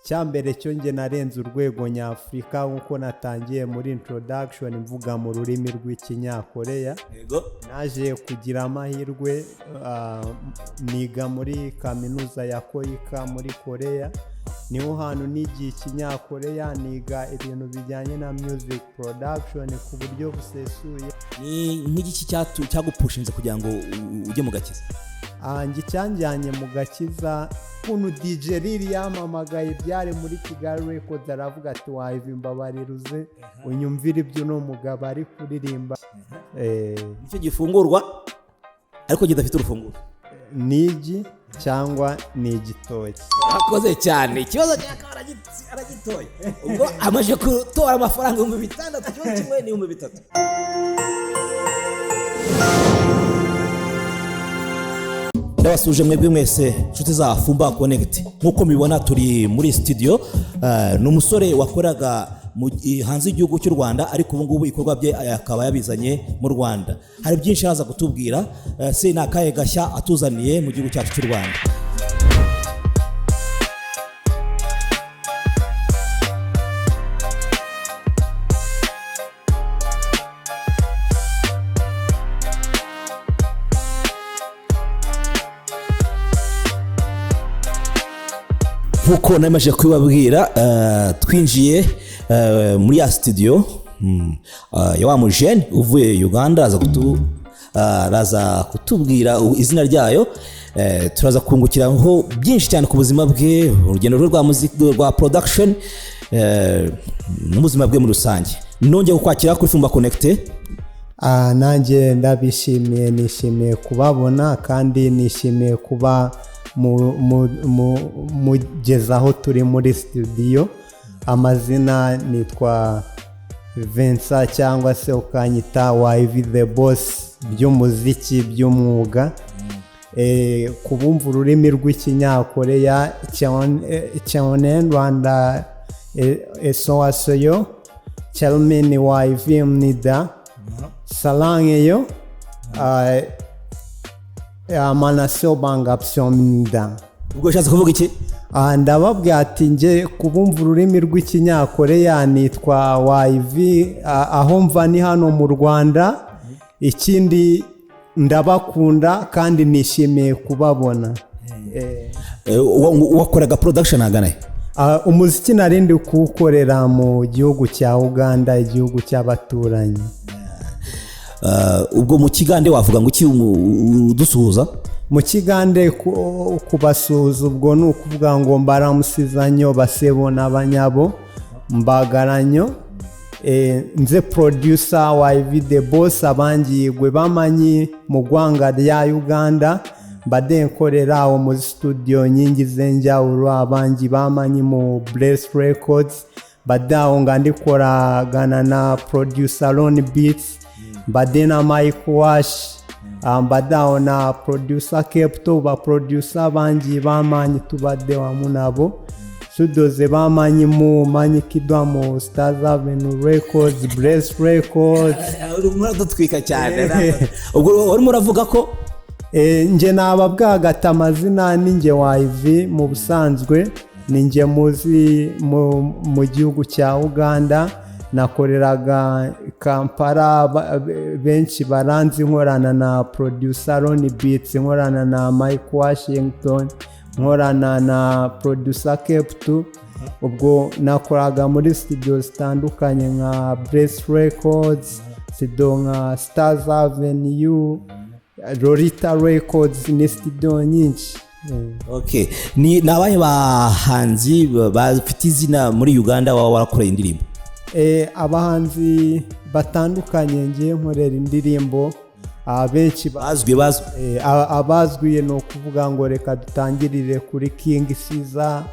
cyambere cyo nge narenze urwego nyafurika nkuko natangiye muri introduction mvuga mu rurimi rw'ikinyakoreya. Yego. Naje kugira amahirwe niga muri kaminuza ya Koika muri Korea. Niho hantu nigiye ikinyakoreya, niga ibintu bijyanye na music production ku buryo busesuye. Ni nk'iki cyagupushinze kugira ngo ujye mu gakiza? Ngi cyanjyanye mu gakiza kuntu DJ Lili yamamagaye byari muri Kigali Records, aravuga ati wahiva imbabariruze unyumvire ibyo no mugabo ari kuririmba. Nicyo gifungurwa ariko kidafite urufunguzo. Nigi cyangwa ni igitoki. Yakoze cyane. Ikibazo cyakaba aragitoye. Ubwo amaje gutora amafaranga 6,000, cyo kimwe ni 3,000. Ndabasuje mwebwe mwese nshuti za Fumba Connect. Nkuko mubibona turi muri studio, n'umusore wakoraga hanze y'igihugu cy'u Rwanda, ariko ubu ngubu ikorwa bye akaba yabizanye mu Rwanda. Hari byinshi haza kutubwira, se nakaye gashya atuzaniye mu gihugu cyacu cy'u Rwanda. Nkuko namaje kubabwira, twinjiye muri ya studio ya wa mujene uvuye Uganda, araza kutubwira izina ryayo. Turaza kungukiraho byinshi cyane ku buzima bwe, urugendo rwa muziki, rwa production, n'ubuzima bwe muri rusange. Nongeye kukwakira kuri Fumba Connect. Nanjye ndabishimiye, nishimiye kubabona kandi nishimiye kuba mugezaho turi muri studio. Amazina nitwa Vincent cyangwa se ukanyita YV the boss by'umuziki by'umwuga. Kubumva ururimi rw'ikinyakoreya cyane Rwanda esoasoyo chelmeni YV mnida salangeyo amanasyo bangapsomnida. Ubwo ushatse kuvuga iki? Ndababwira ati nge kubumva ururimi rw'ikinyakoreya nitwa YV, aho mva ni hano mu Rwanda. Ikindi ndabakunda kandi nishimiye kubabona. Wakoraga production agana? Umuziki narindi kuwukorera mu gihugu cya Uganda, igihugu cy'abaturanyi. Ubwo mu kigande wavuga ngo iki udusuhuza? Mu kigande kubasuhuza ubwo ni ukuvuga ngo mbaramusizanyo basebo n'abanyabo mbagaranyo. Nze producer YV the boss, abangiyigwe bamanyi mu gwanga rya Uganda, mbade nkorera aho mu studio nyingi zenjawulo. Abangi bamanyi mu Bless Records, badaho ngandikoragana na producer Ron Beats, mbade na Mike Wash, mbadaho na producer Kepto. Ba producer abangi bamanyi tubade wamu nabo. Sudoze bamanyi mu manyikidwa mu Stars Avenue Records, Bless Records. Uradutwika cyane. Ubwo urimo uravuga ko nje nababwaga amazina ninjye YV mu busanzwe. Ninjye muzi mu gihugu cya Uganda, nakoreraga Kampala. Benshi baranzi nkorana na producer Ron Beats, nkorana na Mike Washington, nkorana na producer Kepto. Ubwo nakoraga muri studio zitandukanye nka Bless Records, studio nka Stars Avenue, Lolita Records, ni studio nyinshi. Okay. Ni nabaye bahanzi bafite izina muri Uganda warakoreye indirimbo? Abahanzi batandukanye ngiye nkorera indirimbo. Benshi abazwiye no kuvuga ngo reka dutangirire kuri King Caesar,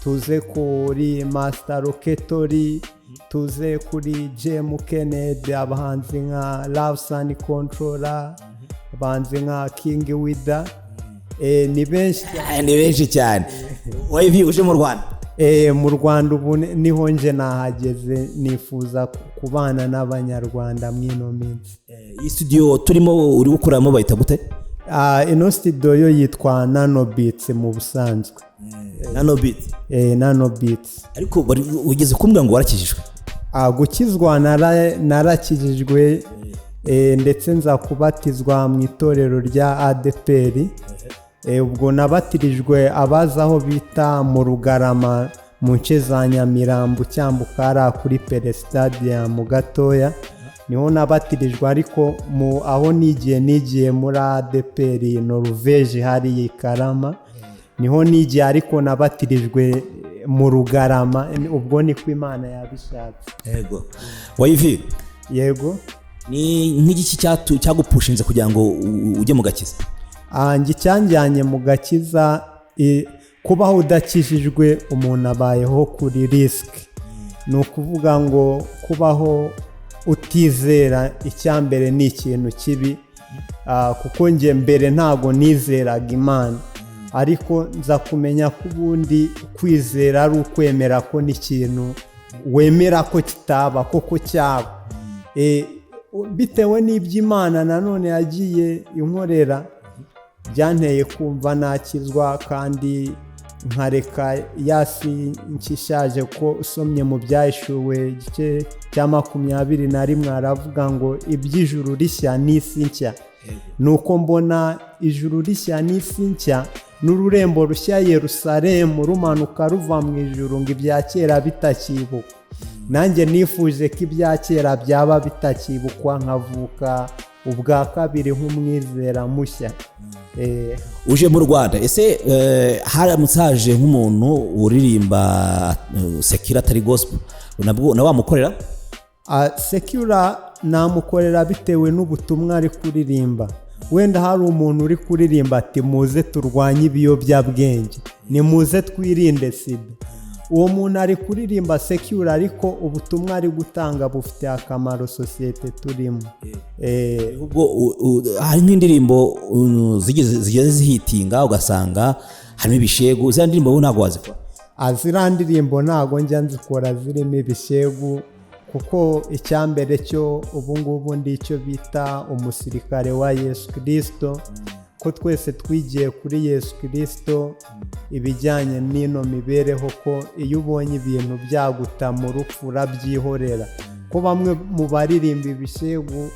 tuze kuri Master Roketori, tuze kuri Jem Kennedy, abahanzi nka Love Sun Controller, abahanzi nka King Wida. Ni benshi cyane. YV uje mu Rwanda? Mu Rwanda ubu niho nje nahageze, nifuza kubana n'abanyarwanda mwino minsi. Iyi studio turimo uri gukoramo bayita gute? ino studio yo yitwa Nano Beats mu busanzwe. Nano Beats. Nano Beats. Ariko ugeze kumbwira ngo warakijijwe? Gukizwa narakijijwe ndetse nza kubatizwa mu itorero rya ADPR. Ubwo nabatirijwe abazaho bita mu Rugarama mu nce za Nyamirambo cyambukara kuri Stadium gatoya. Niho nabatirijwe, ariko aho nigiye muri ADPR Norvege hari Ikarama. Niho nigiye, ariko nabatirijwe mu Rugarama. Ubwo ni ko Imana yabishatse. Yego. Wayivi? Yego. Ni nk'igiki cyagupushinze kugira ngo ujye mu gakiza? Ngi cyanjyanye mu gakiza, kubaho udakijijwe umuntu abayeho kuri risk. Ni ukuvuga ngo kubaho utizera icyambere ni ikintu kibi, kuko nge mbere ntago nizeraga Imana, ariko nza kumenya ko ubundi kwizera ari ukwemera ko n'ikintu wemera ko kitaba koko cyaba. Bitewe n'iby'Imana nanone yagiye inkorera, byanteye kumva nakizwa kandi nkareka yasi nkishaje. Ko usomye mu Byahishuwe igice cya 21 aravuga ngo iby'ijuru rishya n'isi nshya. Nuko mbona ijuru rishya n'isi nshya n'ururembo rushya Yerusalemu rumanuka ruva mu ijuru, ngo ibya kera bitakibukwa. Nanjye nifuje ko ibya kera byaba bitakibukwa, nkavuka ubwa kabiri nk'umwizera mushya. Uje mu Rwanda, ese haramutse haje nk'umuntu uririmba sekira atari gospel, nabwo na wamukorera? Sekira namukorera bitewe n'ubutumwa ari kuririmba. Wenda hari umuntu uri kuririmba ati muze turwanye ibiyobyabwenge, ni muze twirinde sida. Uwo muntu ari kuririmba sekira, ariko ubutumwa ari gutanga bufite akamaro sosiyete turimo. Ubwo hari nk'indirimbo zigeze zihitinga ugasanga harimo ibishegu, za ndirimbo wowe ntabwo wazikora? Ziriya ndirimbo ntabwo njya nzikora zirimo ibishegu, kuko icyambere cyo ubu ngubu ndi icyo bita umusirikare wa Yesu Kristo, ko twese twigiye kuri Yesu Kristo ibijyanye n'ino mibereho, ko iyo ubonye ibintu byaguta mu rupfu urabyihorera. Ko bamwe mu baririmba ibishegu,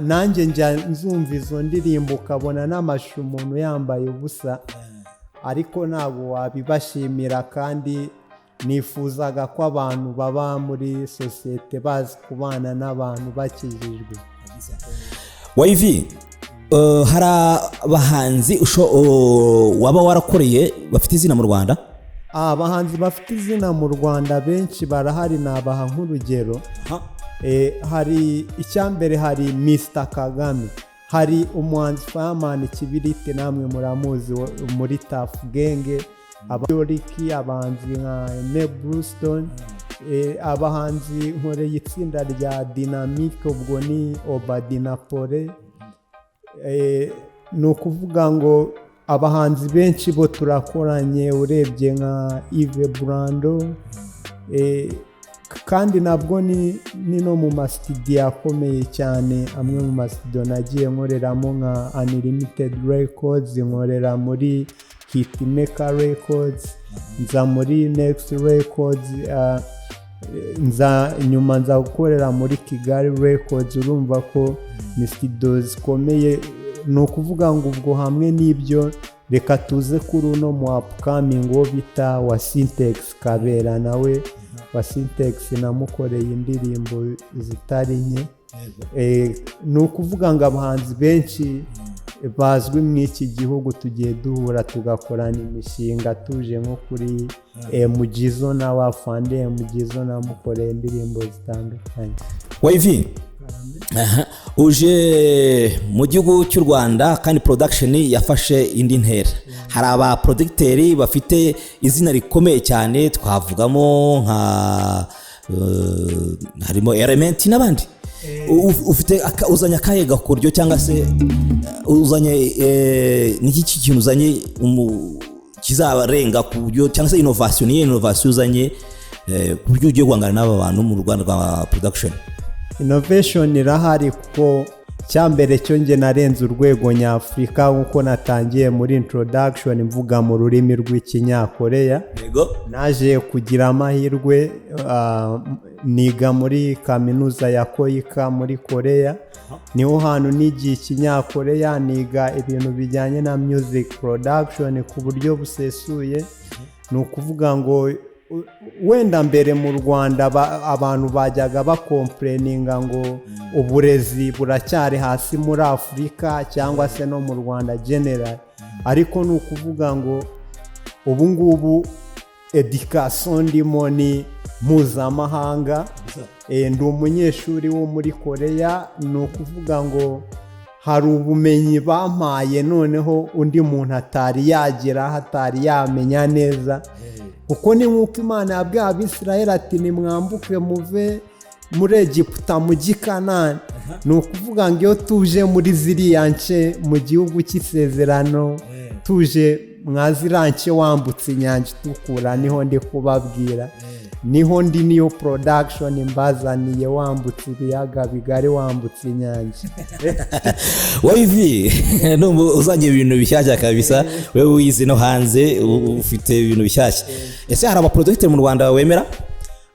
nanjye njya nzumva izo ndirimbo ukabona n'amashusho umuntu yambaye ubusa, ariko ntabwo wabibashimira. kandi nifuzaga ko abantu baba muri sosiyete bazi kubana n'abantu bakijijwe. Wayivi, hari abahanzi waba warakoreye bafite izina mu Rwanda? Abahanzi bafite izina mu Rwanda benshi barahari, nabaha nk'urugero. Hari icyambere, hari Mr Kagame, hari umuhanzi Fireman Kibiriti, namwe muramuzi muri Tough Gang, abayoriki, abahanzi nka Brewston, abahanzi nkoreye itsinda rya Dynamic, ubwo ni Obadinapole. Ni ukuvuga ngo abahanzi benshi bo turakoranye, urebye nka Yves Brando, kandi nabwo ni no mu masitudiyo akomeye cyane. Amwe mu masitudiyo nagiye nkoreramo nka Unlimited Records, nkorera muri Hitmaker Records, nza muri Next Records, nyuma nza gukorera muri Kigali Records. Urumva ko ni studio zikomeye. Ni ukuvuga ngo ubwo hamwe n'ibyo, reka tuze kuri uno mu upcoming wo bita wa Syntax Kabera. Nawe wa Syntax namukoreye indirimbo zitari nke. Ni ukuvuga ngo abahanzi benshi bazwi mu iki gihugu tugiye duhura tugakorana imishinga. Tuje nko kuri Mugizo na Wafande Mugizo, namukoreye indirimbo zitandukanye. Wayivi, uje mu gihugu cy'u Rwanda kandi production yafashe indi ntera. Hari aba producteurs bafite izina rikomeye cyane, twavugamo nka harimo Element n'abandi. Ufite uzanya akahe gakoryo, cyangwa se uzanye n'iki kintu uzanye kizabarenga ku buryo, cyangwa se innovation uzanye ku buryo ugiye guhangana n'aba bantu mu Rwanda rwa production? Innovation irahari, kuko cyambere cyo nge narenze urwego nyafurika nkuko natangiye muri introduction mvuga mu rurimi rw'ikinyakoreya. Naje kugira amahirwe niga muri kaminuza ya Koika muri Korea. Niho hantu nigiye ikinyakoreya, niga ibintu bijyanye na music production ku buryo busesuye. Ni ukuvuga ngo wenda mbere mu Rwanda abantu bajyaga bakomplaininga ngo uburezi buracyari hasi muri Afurika cyangwa se no mu Rwanda general, ariko ni ukuvuga ngo ubu ngubu education ndimo ni mpuzamahanga. Ndi umunyeshuri wo muri Korea. Ni ukuvuga ngo hari ubumenyi bampaye noneho undi muntu atari yagera, hatari yamenya neza, kuko ni nk'uko Imana yabwiye Abisirayeli ati nimwambuke muve muri Egiputa mujye i Kanani. Ni ukuvuga ngo iyo tuje muri ziriya nce mu gihugu cy'isezerano, tuje mwaziriya nce wambutse inyanja itukura, niho ndi kubabwira, niho ndi, niyo production mbazaniye, wambutse ibiyaga bigari, wambutse inyanja. Wayivi uzanye ibintu bishyashya kabisa, wewe wize no hanze ufite ibintu bishyashya. Ese hari abaproducteur mu Rwanda wemera?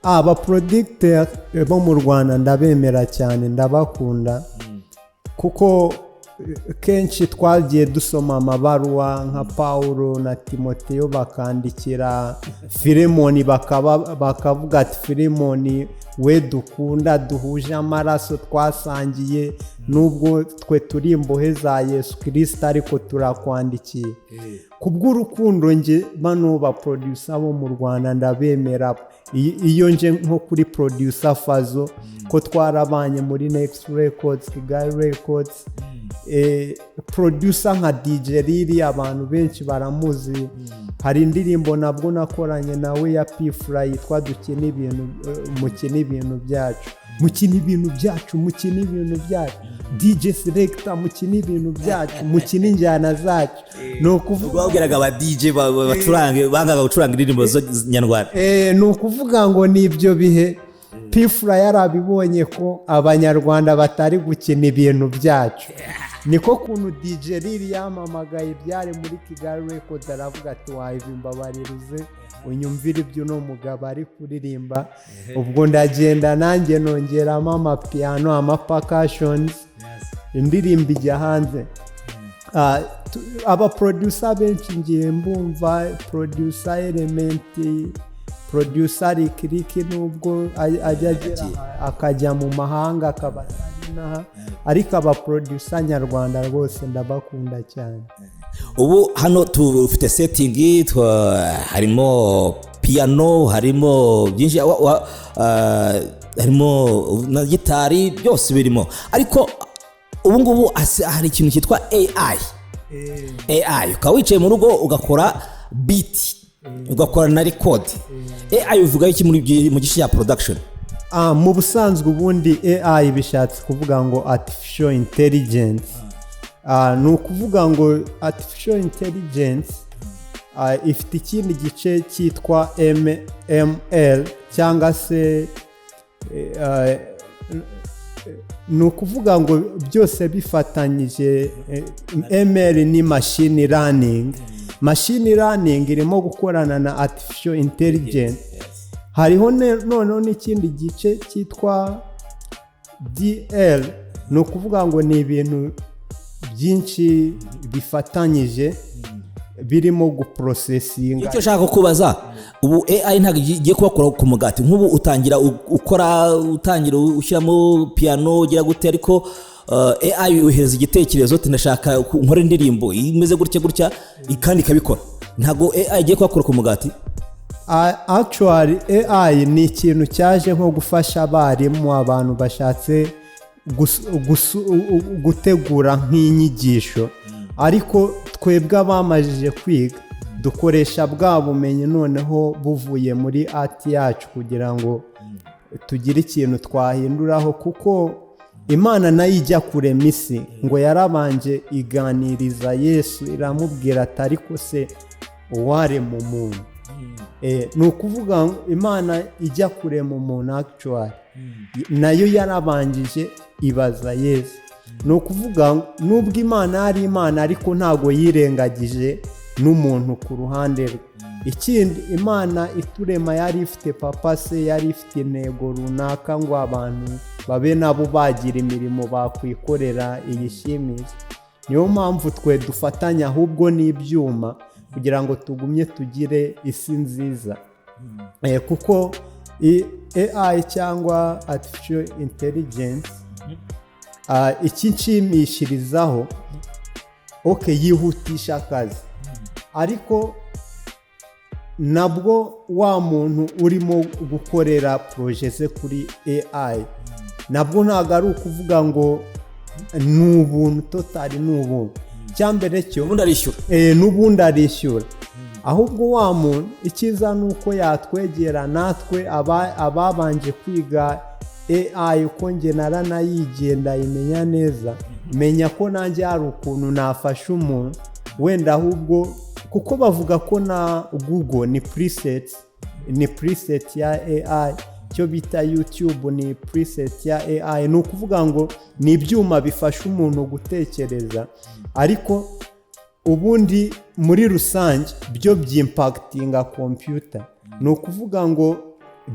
Abaproducteur bo mu Rwanda ndabemera cyane, ndabakunda, kuko kenshi twagiye dusoma amabaruwa nka Paulo na Timoteyo bakandikira Filemoni, bakavuga ati Filemoni we dukunda, duhuje amaraso, twasangiye, nubwo twe turi imbohe za Yesu Kristo ariko turakwandikiye. Kubw'urukundo nge bano ba producer bo mu Rwanda ndabemera. Iyo nje nko kuri producer Fazo ko twarabanye muri Next Records, Kigali Records, producer nka DJ Riri abantu benshi baramuzi. Hari indirimbo nabwo nakoranye nawe ya P-Fly yitwa dukina ibintu, mukina ibintu byacu, mukina ibintu byacu, mukina ibintu byacu, DJ Selector mukina ibintu byacu, mukina injyana zacu. No kuvuga babwiraga aba DJ bacurange, bangaga gucuranga indirimbo z'Nyarwanda. Ni ukuvuga ngo nibyo bihe P-Fly yarabibonye ko abanyarwanda batari gukina ibintu byacu. Niko kuntu DJ Riri yamamagaye byari muri Kigali Records, aravuga ati wayivimbabaririze unyumvire ibyo no mugabo ari kuririmba. Ubwo ndagenda nanjye nongeramo amapiano, amapercussions, indirimbo ijya hanze. Aba producer benshi ngiye mbumva, producer Element, producer Rikiriki, nubwo ajya akajya mu mahanga akabatana, ariko aba producer nyarwanda rwose ndabakunda cyane. Ubu hano tufite setting, harimo piano, harimo byinshi, harimo na gitari, byose birimo. Ariko ubu ngubu hari ikintu cyitwa AI. Ukaba wicaye mu rugo ugakora beat, ugakora na record. AI uvuga iki mu gice cya production? Mu busanzwe ubundi AI bishatse kuvuga ngo artificial intelligence. Ni ukuvuga ngo artificial intelligence ifite ikindi gice cyitwa ML cyangwa se ni ukuvuga ngo byose bifatanyije. ML ni machine learning. Machine learning irimo gukorana na artificial intelligence. Hariho noneho n'ikindi gice cyitwa DL. Ni ukuvuga ngo ni ibintu byinshi bifatanyije birimo guprocesinga. Icyo ushaka kubaza, ubu AI ntabwo igiye kubakora ku mugati, nk'ubu utangira ushyiramo piano ugira gute, ariko AI uhereza igitekerezo ati ndashaka nkora indirimbo imeze gutya kandi ikabikora. Ntabwo AI igiye kubakora ku mugati. Actually AI ni ikintu cyaje nko gufasha abarimu, abantu bashatse gutegura nk'inyigisho, ariko twebwe abamajije kwiga dukoresha bwa bumenyi noneho buvuye muri art yacu kugira ngo tugire ikintu twahinduraho, kuko Imana nayo ijya kurema isi ngo yarabanje iganiriza Yesu, iramubwira ati ariko se uwarema umuntu. Ni ukuvuga Imana ijya kurema umuntu actually nayo yarabanjije ibaza Yesu ni ukuvuga nubwo Imana ari Imana ariko ntago yirengagije n'umuntu ku ruhande rwe. Ikindi Imana iturema yari ifite papa se, yari ifite intego runaka ngo abantu babe nabo bagira imirimo bakwikorera iyishimisha. Niyo mpamvu twe dufatanya ahubwo n'ibyuma kugira ngo tugumye tugire isi nziza. Kuko AI cyangwa artificial intelligence iki nshimishirizaho yihutisha akazi, ariko nabwo wa muntu urimo gukorera proje ze kuri AI nabwo ntabwo ari ukuvuga ngo ni ubuntu totali, ni ubuntu. Icyambere cyo n'ubundi arishyura, ahubwo wa muntu icyiza ni uko yatwegera natwe ababanje kwiga AI, uko nge naranayigiye ndayimenya neza, menya ko nanjye hari ukuntu nafasha umuntu wenda, ahubwo kuko bavuga ko na Google ni preset ya AI, cyo bita YouTube ni preset ya AI. ni ukuvuga ngo ni ibyuma bifasha umuntu gutekereza, ariko ubundi muri rusange byo byimpactinga computer. ni ukuvuga ngo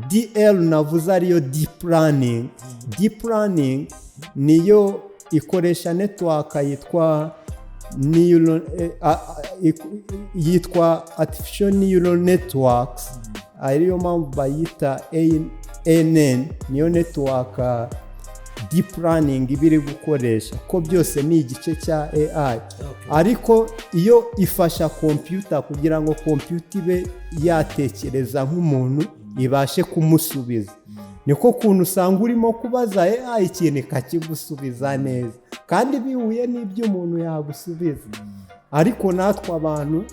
DL navuze ariyo deep learning. Deep learning niyo ikoresha network yitwa artificial neural networks, ariyo mpamvu bayita ANN. niyo network deep learning ibiri gukoresha, ko byose ni igice cya AI. ariko iyo ifasha computer kugira ngo computer ibe yatekereza nk'umuntu, ibashe kumusubiza. niko kuntu usanga urimo kubaza AI ikintu ikakigusubiza neza, kandi bihuye n'ibyo umuntu yagusubiza. ariko natwe abantu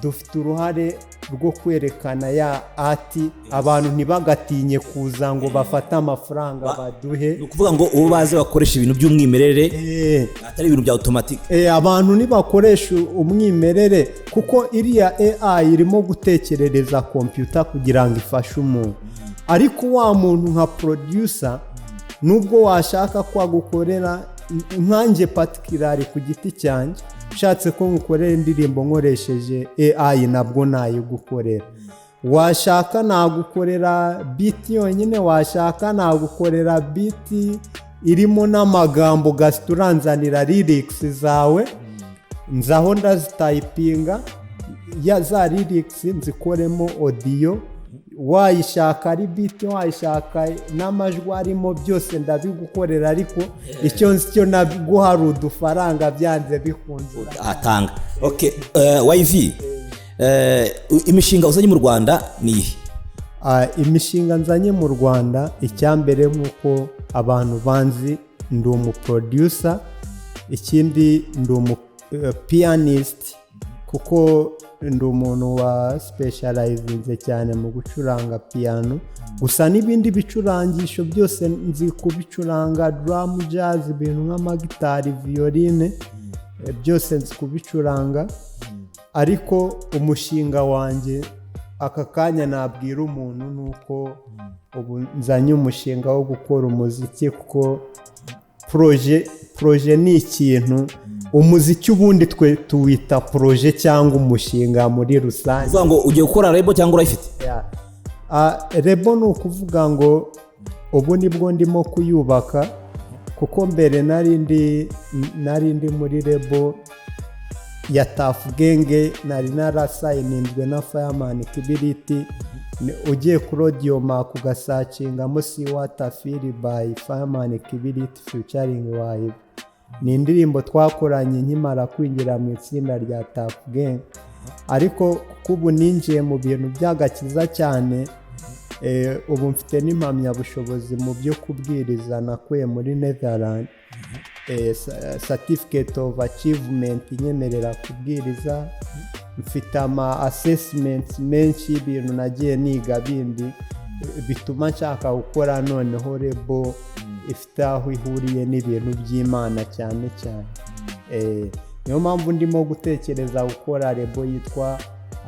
dufite uruhare rwo kwerekana ya ati, abantu ntibagatinye kuza ngo bafate amafaranga baduhe. ni ukuvuga ngo ubu baze bakoresha ibintu by'umwimerere, atari ibintu bya automatique. Abantu nibakoresha umwimerere, kuko iriya AI irimo gutekerereza computer kugira ngo ifashe umuntu. ariko wa muntu nka producer, nubwo washaka kwagukorera nkanjye particular ku giti cyanjye, ushatse ko ngukorera indirimbo nkoresheje AI nabwo nayigukorera. washaka nagukorera beat yonyine, washaka nagukorera beat irimo n'amagambo gasituranzanira lyrics zawe, nzaho ndazitayipinga ya za lyrics nzikoremo audio. wayishaka ari beat, wayishaka n'amajwi arimo, byose ndabigukorera. ariko icyo nzi cyo naguhara udufaranga byanze bikunze atanga. YV, imishinga uzanye mu Rwanda ni ihe? Imishinga nzanye mu Rwanda, icyambere nk'uko abantu banzi, ndi umuproducer. ikindi ndi pianist, kuko ndi umuntu wa specializinze cyane mu gucuranga piano. gusa n'ibindi bicurangisho byose nzi kubicuranga, drum, jazz, ibintu nk'amagitari, violine, byose nzi kubicuranga. ariko umushinga wanjye aka kanya nabwira umuntu nuko ubu nzanye umushinga wo gukora umuziki, kuko proje ni ikintu. umuziki ubundi twe tuwita proje cyangwa umushinga muri rusange. uvuga ngo ugiye gukora label cyangwa urayifite? Label ni ukuvuga ngo ubu nibwo ndimo kuyubaka, kuko mbere nari ndi muri label ya Tafugenge, nari narasayininzwe na Fireman Kibiriti. ugiye kuri Audioma kugasacingamo si watafiri by Fireman Kibiriti featuring Wahibu. ni indirimbo twakoranye nkimara kwinjira mu itsinda rya Tafugenge. ariko kubu ninjiye mu bintu by'agakiza cyane, ubu mfite n'impamyabushobozi mu byo kubwiriza nakuye muri Netherlands, certificate of achievement inyemerera kubwiriza. mfite ama assessments menshi y'ibintu nagiye niga bindi bituma nshaka gukora noneho label ifite aho ihuriye n'ibintu by'Imana cyane cyane. niyo mpamvu ndimo gutekereza gukora label yitwa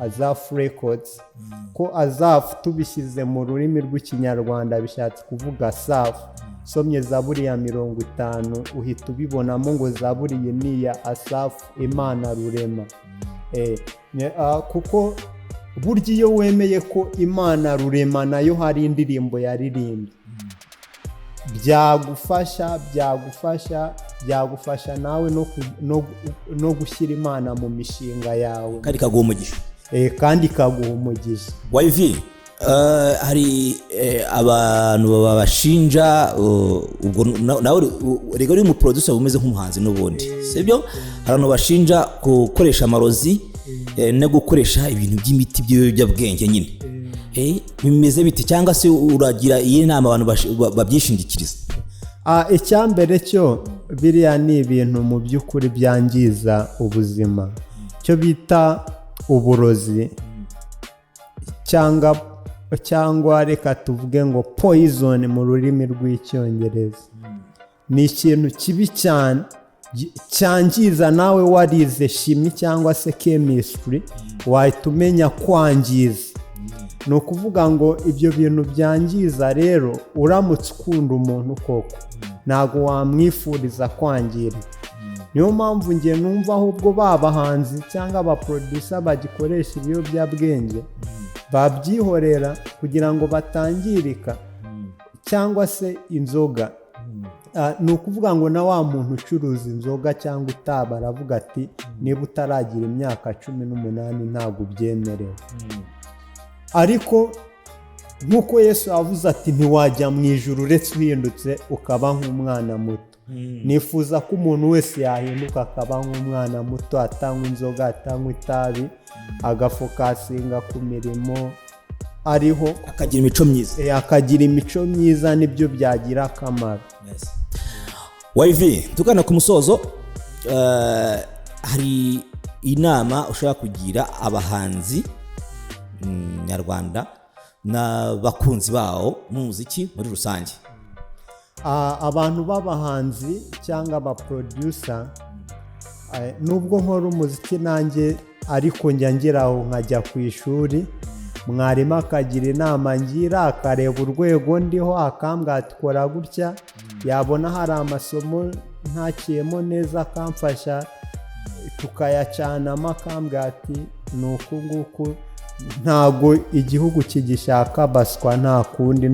Azaf Records. ko Azaf tubishyize mu rurimi rw'ikinyarwanda bishatse kuvuga safu, somye zaburi ya 50 uhita ubibonamo ngo zaburi iyi ni iya Asafu Imana rurema. Kuko burya iyo wemeye ko Imana rurema nayo hari indirimbo yaririmbye, byagufasha nawe no gushyira Imana mu mishinga yawe kandi kaguha umugisha. Kandi kaguha umugisha. YV, hari abantu babashinja, ubwo nawe rego uri mu producer umeze nk'umuhanzi n'ubundi, sibyo? Hari abantu bashinja gukoresha amarozi no gukoresha ibintu by'imiti by'iyobyabwenge nyine. Bimeze bite, cyangwa se uragira iyi nama abantu babyishingikiriza? Icyambere cyo biriya ni ibintu mu by'ukuri byangiza ubuzima, cyo bita uburozi cyangwa reka tuvuge ngo poison mu rurimi rw'icyongereza. Ni ikintu kibi cyane cyangiza. Nawe warize shimi cyangwa se chemistry wahita umenya kwangiza. Ni ukuvuga ngo ibyo bintu byangiza rero, uramutse ukunda umuntu koko ntabwo wamwifuriza kwangira. Niyo mpamvu nge numva ahubwo babahanzi cyangwa abaproducer bagikoresha ibiyobyabwenge babyihorera kugira ngo batangirika, cyangwa se inzoga. Ni ukuvuga ngo na wa muntu ucuruza inzoga cyangwa utaba aravuga ati niba utaragira imyaka 18 ntabwo ubyemerewe. Ariko nk'uko Yesu yavuze ati ntiwajya mu ijuru uretse uhindutse ukaba nk'umwana muto. Nifuza ko umuntu wese yahinduka akaba nk'umwana muto, atanywa inzoga, atanywa itabi, agafokasinga ku mirimo ariho, akagira imico myiza. Akagira imico myiza, nibyo byagira akamaro. YV, tugana ku musozo, hari inama ushobora kugira abahanzi nyarwanda n'abakunzi bawo mu muziki muri rusange? Abantu b'abahanzi cyangwa abaproducer, nubwo nkora umuziki nanjye ariko njya ngeraho nkajya ku ishuri, mwarimu akagira inama ngira, akareba urwego ndiho akambwira ati kora gutya, yabona hari amasomo ntakiyemo neza akamfasha tukayacanamo, akambwira ati ni uku nguku. Ntabwo igihugu kigishaka baswa, nta kundi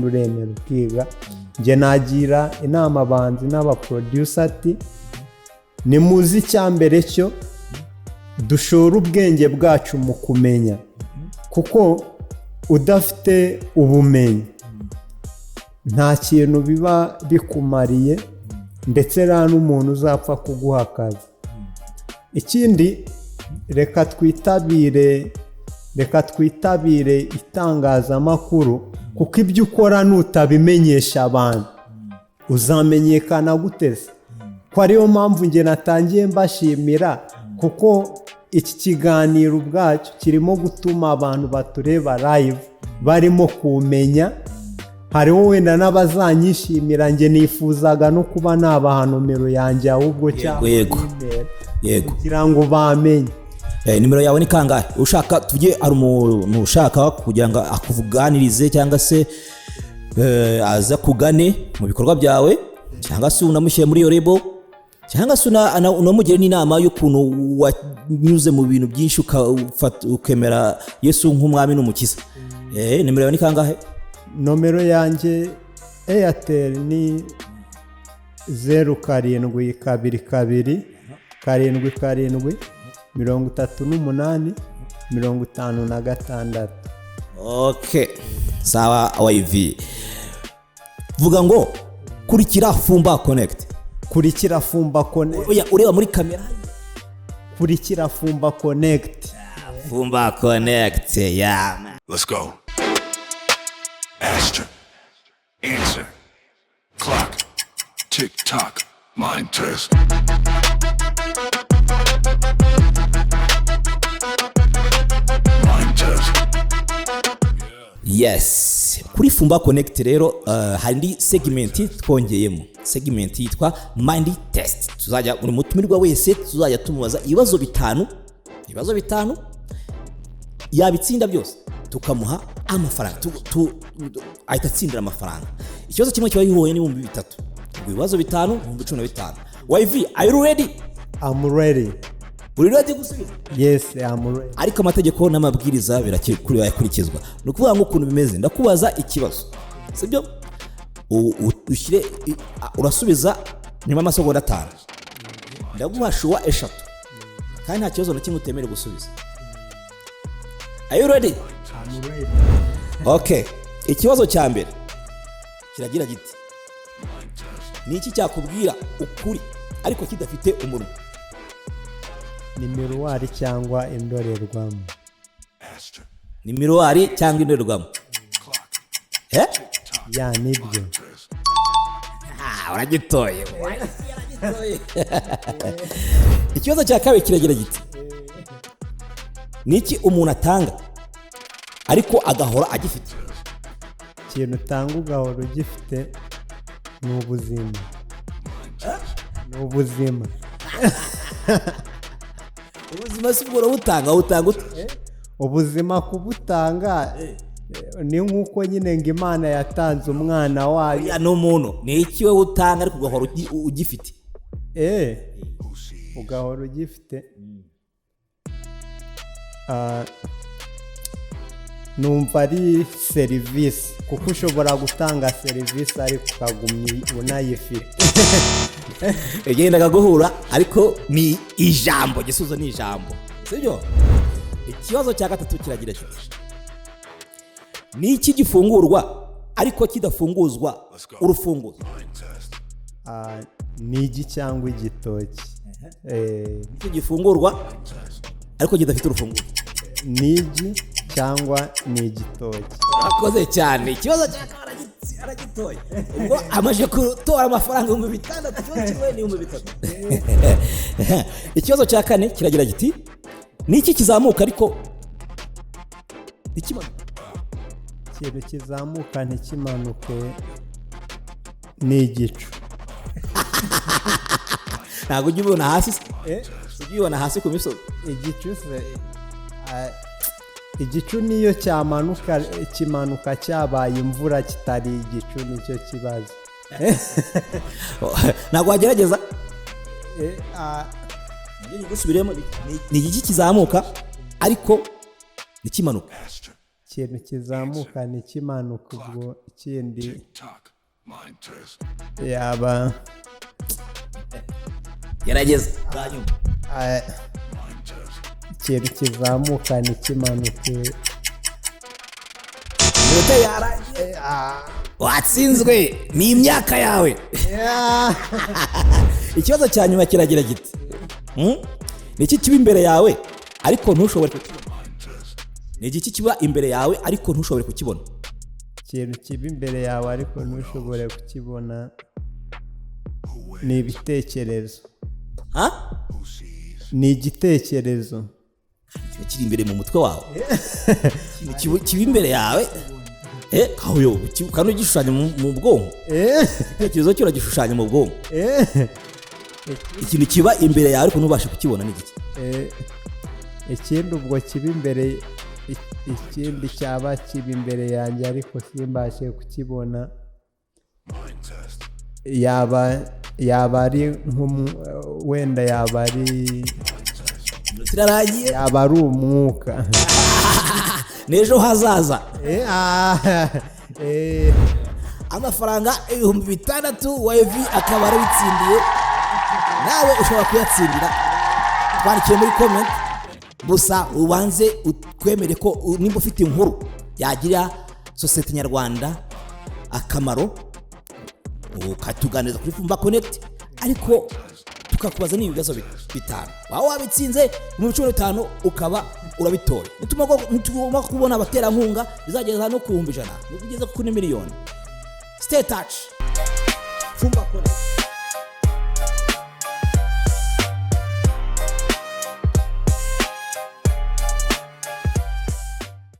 uremera ukiga. Nge nagira inama abahanzi n'abaproducer ati ni muzi icyambere cyo dushora ubwenge bwacu mu kumenya, kuko udafite ubumenyi nta kintu biba bikumariye, ndetse nta n'umuntu uzapfa kuguha akazi. Ikindi, reka twitabire itangazamakuru, kuko ibyo ukora nutabimenyesha abantu uzamenyekana guteze. Ko ariyo mpamvu nge natangiye mbashimira, kuko iki kiganiro ubwacyo kirimo gutuma abantu batureba live barimo kumenya. Hariho wenda n'abazanyishimira, nge nifuzaga no kuba nabaha nomero yanjye ahubwo cyangwa yego kugira ngo bamenye. Nimero yawe ni kangahe? Ushaka tujye ari umuntu ushaka kugira ngo akuvuganirize cyangwa se aza kugane mu bikorwa byawe, cyangwa se unamushyire muri iyo label, cyangwa se unamugire n'inama y'ukuntu wanyuze mu bintu byinshi ukemera Yesu nk'Umwami n'Umukiza. Nimero yawe ni kangahe? Nomero yanjye Airtel ni 0722 7 38 56. Okay, sawa YV. Vuga ngo kurikira Fumba Connect. Kurikira Fumba Connect. Oya, ureba muri kamera. Kurikira Fumba Connect. Fumba Connect, yeah. Let's go. Astra. Answer. Clock. Tick tock. Mind test. Yes, kuri Fumba Connect rero hari segment twongeyemo, segment yitwa mind test. Tuzajya muri mutumirwa wese tuzajya tumubaza ibibazo bitanu yabitsinda byose tukamuha amafaranga, ahita atsindira amafaranga. ikibazo kimwe kiba gihuye n'ibihumbi 3, ibibazo 5 ibihumbi 15. YV, are you ready? I'm ready. Uri ready gusubiza? Yes, I'm ready. Ariko amategeko n'amabwiriza birakurikizwa. Ni ukuvuga ngo ukuntu bimeze, ndakubaza ikibazo, sibyo? Ushyire urasubiza nyuma y'amasegonda 5. Ndaguha shuwa 3 kandi nta kibazo na kimwe utemere gusubiza. Are you ready? I'm ready. Okay, ikibazo cya mbere kiragira giti: ni iki cyakubwira ukuri ariko kidafite umunwa? Ni miruwari cyangwa indorerwamo? Ni miruwari cyangwa indorerwamo? Ya, nibyo. Uragitoye. Ikibazo cya kabiri kiragira giti: ni iki umuntu atanga ariko agahora agifite? Ikintu utanga ugahora ugifite ni ubuzima. Ni ubuzima. Ubuzima si bwo urabutanga, utanga ubuzima kubutanga ni nk'uko nyine ngo Imana yatanze umwana wayo. Ya no muntu, ni iki we utanga ariko ugahora ugifite? Ugahora ugifite. Numva ari serivisi, kuko ushobora gutanga serivisi ariko ukagumya unayifite. Yagendaga guhura ariko ni ijambo, gisubizo ni ijambo, sibyo? Ikibazo cya gatatu kiragira kiti: ni iki gifungurwa ariko kidafunguzwa urufunguzo? Ni igi cyangwa igitoki. Iki gifungurwa ariko kidafite urufunguzo? Ni igi cyangwa ni igitoki. Yakoze cyane. Ikibazo cya aragitoye. Ubwo amaje gutora amafaranga 6,000, ikibazo kimwe ni 3,000. Ikibazo cya kane kiragira giti: ni iki kizamuka ariko ntikimanuke? Ikintu kizamuka ntikimanuke ni igicu. Ntabwo ujya ubibona hasi? Ujya ubibona hasi ku misozi? Igicu niyo cyamanuka, kimanuka cyabaye imvura, kitari igicu nicyo kibazo. Ntabwo wagerageza? Gusubiremo. Ni iki kizamuka ariko ntikimanuka? Ikintu kizamuka ntikimanuka, ubwo ikindi yaba gerageza. Ikintu kizamuka ntikimanuke. Minota yarangiye. Watsinzwe, ni imyaka yawe. Ikibazo cya nyuma kiragira giti: ni iki kiba imbere yawe ariko ntushobore kukibona? Ni iki kiba imbere yawe ariko ntushobore kukibona? Ikintu kiba imbere yawe ariko ntushobore kukibona ni ibitekerezo. Ni igitekerezo kiri imbere mu mutwe wawe. Kiba imbere yawe aho kandi ugishushanya mu bwonko. Igitekerezo cyo uragishushanya mu bwonko. Ikintu kiba imbere yawe ariko ntubashe kukibona ni iki? Ikindi ubwo kiba imbere, ikindi cyaba kiba imbere yanjye ariko simbashe kukibona, yaba ari wenda yaba ari umwuka. N'ejo hazaza. Amafaranga 6,000 YV akaba arabitsindiye. Nawe ushobora kuyatsindira. Twandikiye muri comment, gusa ubanze utwemere ko nimba ufite inkuru yagira sosiyete nyarwanda akamaro, ukatuganiriza kuri Fumba Connect, ariko tukakubaza n'ibibazo 5. Waba wabitsinze mu 5 ukaba urabitoye. Nituma kubona abaterankunga bizageza no ku 100,000, nigeze ku 1 miliyoni. Stay touch. Fumba Connect.